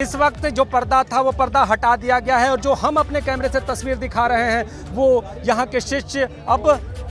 इस वक्त जो पर्दा था वो पर्दा हटा दिया गया है और जो हम अपने कैमरे से तस्वीर दिखा रहे हैं वो यहाँ के शिष्य अब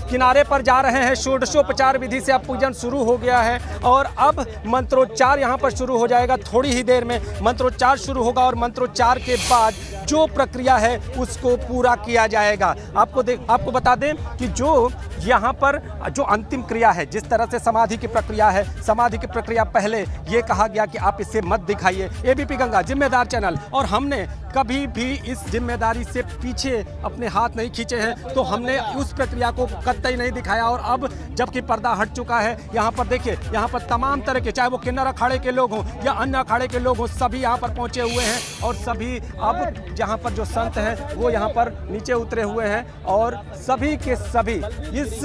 किनारे पर जा रहे हैं। षोडशोपचार विधि से अब पूजन शुरू हो गया है और अब मंत्रोच्चार यहाँ पर शुरू हो जाएगा। थोड़ी ही देर में मंत्रोच्चार शुरू होगा और मंत्रोच्चार के बाद जो प्रक्रिया है उसको पूरा किया जाएगा। आपको बता दें कि जो यहाँ पर जो अंतिम क्रिया है, जिस तरह से समाधि की प्रक्रिया है, समाधि की प्रक्रिया पहले ये कहा गया कि आप इसे मत दिखाइए। एबीपी गंगा जिम्मेदार चैनल और हमने कभी भी इस जिम्मेदारी से पीछे अपने हाथ नहीं खींचे हैं, तो हमने उस प्रक्रिया को कतई नहीं दिखाया। और अब जबकि पर्दा हट चुका है, यहाँ पर देखिए, यहाँ पर तमाम तरह के, चाहे वो किन्नर अखाड़े के लोग हों या अन्य अखाड़े के लोग हों, सभी यहाँ पर पहुँचे हुए हैं और सभी अब जहाँ पर जो संत हैं वो यहाँ पर नीचे उतरे हुए हैं और सभी के सभी इस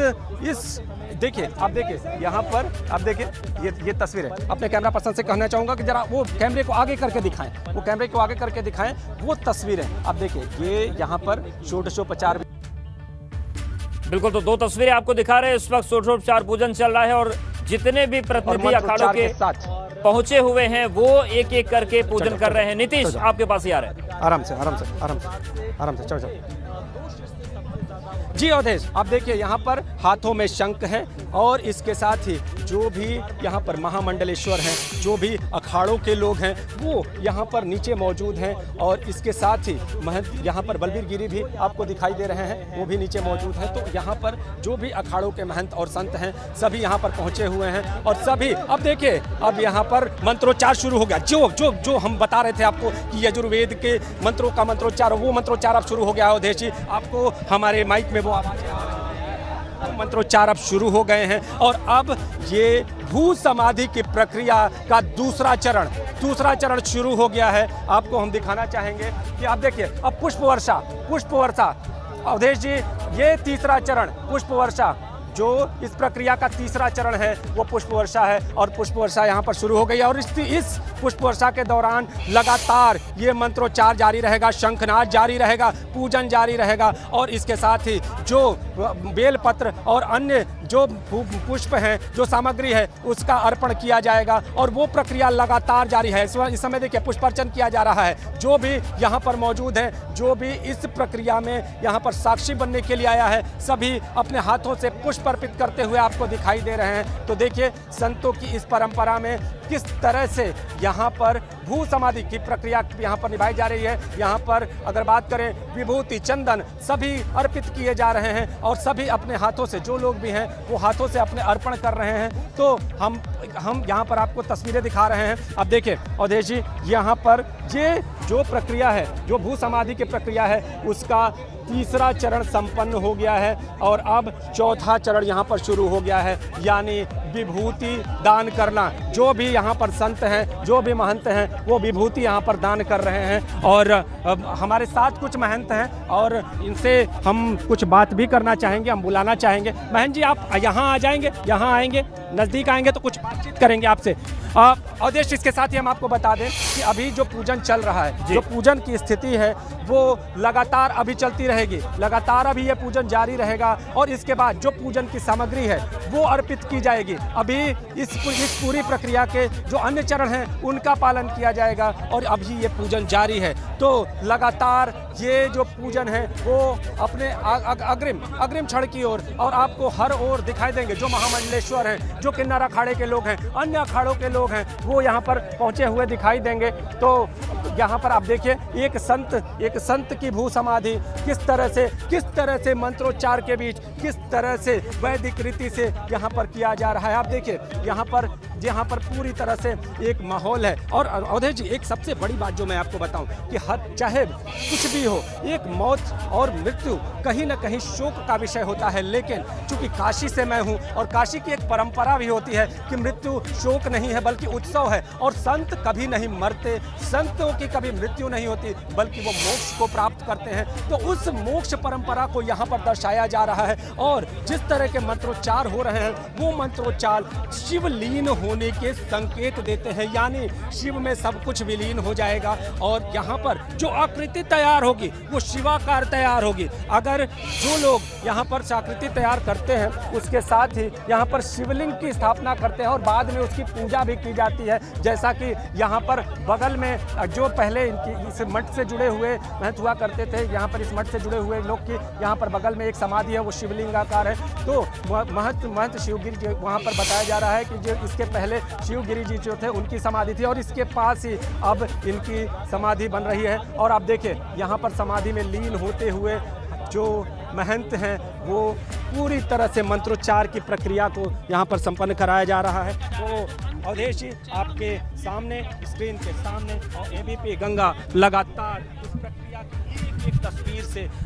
देखिए, आप देखिए यहाँ पर, आप देखिए ये तस्वीर है। अपने कैमरा पर्सन से कहना चाहूँगा कि जरा वो कैमरे को आगे करके दिखाएं, वो कैमरे को आगे करके दिखाएं वो तस्वीरें। आप देखिए ये यहाँ पर षोडशोपचार। बिल्कुल, तो दो तस्वीरें आपको दिखा रहे हैं। इस वक्त षोडशोपचार पूजन चल रहा है और जितने भी प्रतिनिधि अखाड़ों के पहुंचे हुए हैं वो एक एक करके पूजन कर रहे हैं। नीतीश आपके पास ही आ रहे हैं। आराम से चलो जी अवधेश, आप देखिए यहाँ पर हाथों में शंख है और इसके साथ ही जो भी यहाँ पर महामंडलेश्वर हैं, जो भी अखाड़ों के लोग हैं वो यहाँ पर नीचे मौजूद हैं और इसके साथ ही महंत यहाँ पर बलबीर गिरी भी आपको दिखाई दे रहे हैं, वो भी नीचे मौजूद हैं। तो यहाँ पर जो भी अखाड़ों के महंत और संत हैं सभी यहाँ पर पहुँचे हुए हैं और सभी अब देखिए अब यहाँ पर मंत्रोच्चार शुरू हो गया। जो हम बता रहे थे आपको कि यजुर्वेद के मंत्रों का मंत्रोच्चार, वो मंत्रोच्चार अब शुरू हो गया है। अवधेश जी, आपको हमारे माइक में वो मंत्रोच्चार अब शुरू हो गए हैं और अब ये भू समाधि की प्रक्रिया का दूसरा चरण शुरू हो गया है। आपको हम दिखाना चाहेंगे कि आप देखिए अब पुष्प वर्षा। अवधेश जी, ये तीसरा चरण पुष्प वर्षा, जो इस प्रक्रिया का तीसरा चरण है वो पुष्प वर्षा है और पुष्प वर्षा यहाँ पर शुरू हो गई है और इस पुष्प वर्षा के दौरान लगातार ये मंत्रोच्चार जारी रहेगा, शंखनाद जारी रहेगा, पूजन जारी रहेगा और इसके साथ ही जो बेलपत्र और अन्य जो पुष्प हैं, जो सामग्री है उसका अर्पण किया जाएगा और वो प्रक्रिया लगातार जारी है। इस समय देखिए पुष्पार्चन किया जा रहा है। जो भी यहाँ पर मौजूद है, जो भी इस प्रक्रिया में यहाँ पर साक्षी बनने के लिए आया है, सभी अपने हाथों से पुष्प अर्पित करते हुए आपको दिखाई दे रहे हैं। तो देखिए संतों की इस परंपरा में किस तरह से यहाँ पर भू समाधि की प्रक्रिया यहाँ पर निभाई जा रही है। यहाँ पर अगर बात करें, विभूति चंदन सभी अर्पित किए जा रहे हैं और सभी अपने हाथों से, जो लोग भी हैं वो हाथों से अपने अर्पण कर रहे हैं। तो हम यहाँ पर आपको तस्वीरें दिखा रहे हैं। अब देखिए अवधेश जी, यहाँ पर ये जो प्रक्रिया है, जो भू समाधि की प्रक्रिया है, उसका तीसरा चरण संपन्न हो गया है और अब चौथा चरण यहाँ पर शुरू हो गया है, यानी विभूति दान करना। जो भी यहाँ पर संत हैं, जो भी महंत हैं, वो विभूति यहाँ पर दान कर रहे हैं और हमारे साथ कुछ महंत हैं और इनसे हम कुछ बात भी करना चाहेंगे, हम बुलाना चाहेंगे। महंत जी, आप यहाँ आ जाएंगे, यहाँ आएंगे, नज़दीक आएंगे तो कुछ बातचीत करेंगे आपसे। अवधेश, इसके साथ ही हम आपको बता दें कि अभी जो पूजन चल रहा है, जो पूजन की स्थिति है वो लगातार अभी चलती रहेगी, लगातार अभी ये पूजन जारी रहेगा और इसके बाद जो पूजन की सामग्री है वो अर्पित की जाएगी। अभी इस पूरी प्रक्रिया के जो अन्य चरण हैं उनका पालन किया जाएगा और अभी ये पूजन जारी है। तो लगातार ये जो पूजन है वो अपने अग्रिम क्षण की ओर और आपको हर ओर दिखाई देंगे। जो महामंडलेश्वर हैं, जो किन्नर अखाड़े के लोग हैं, अन्य अखाड़ों के लोग हैं, वो यहाँ पर पहुँचे हुए दिखाई देंगे। तो यहाँ पर आप देखिए एक संत की भू समाधि किस तरह से मंत्रोच्चार के बीच किस तरह से वैदिक रीति से यहाँ पर किया जा रहा है। आप देखिए यहाँ पर पूरी तरह से एक माहौल है। और अवधेश जी, एक सबसे बड़ी बात जो मैं आपको बताऊं कि चाहे कुछ भी हो, एक मौत और मृत्यु कहीं ना कहीं शोक का विषय होता है, लेकिन चूंकि काशी से मैं हूं और काशी की एक परंपरा भी होती है कि मृत्यु शोक नहीं है बल्कि उत्सव है और संत कभी नहीं मरते, संतों की कभी मृत्यु नहीं होती बल्कि वो मोक्ष को प्राप्त करते हैं। तो उस मोक्ष परंपरा को यहाँ पर दर्शाया जा रहा है और जिस तरह के मंत्रोच्चार हो रहे हैं वो मंत्रोच्चार चाल शिवलीन होने के संकेत देते हैं, यानी शिव में सब कुछ विलीन हो जाएगा और यहाँ पर जो आकृति तैयार होगी वो शिवाकार तैयार होगी। अगर जो लोग यहाँ पर आकृति तैयार करते हैं उसके साथ ही यहाँ पर शिवलिंग की स्थापना करते हैं और बाद में उसकी पूजा भी की जाती है। जैसा कि यहाँ पर बगल में जो पहले इनकी इस मठ से जुड़े हुए महंत हुआ करते थे, यहाँ पर इस मठ से जुड़े हुए लोग की यहाँ पर बगल में एक समाधि है, वो शिवलिंगाकार है। तो महंत शिवगिरी जी वहाँ पर बताया जा रहा है कि जो इसके पहले शिवगिरी जी जो थे उनकी समाधि थी और इसके पास ही अब इनकी समाधि बन रही है। और आप देखिए यहाँ पर समाधि में लीन होते हुए जो महंत हैं वो पूरी तरह से मंत्रोच्चार की प्रक्रिया को यहाँ पर संपन्न कराया जा रहा है। तो अवधेश जी आपके सामने स्क्रीन के सामने और एबीपी गंगा लगातार इस प्रक्रिया की एक तस्वीर से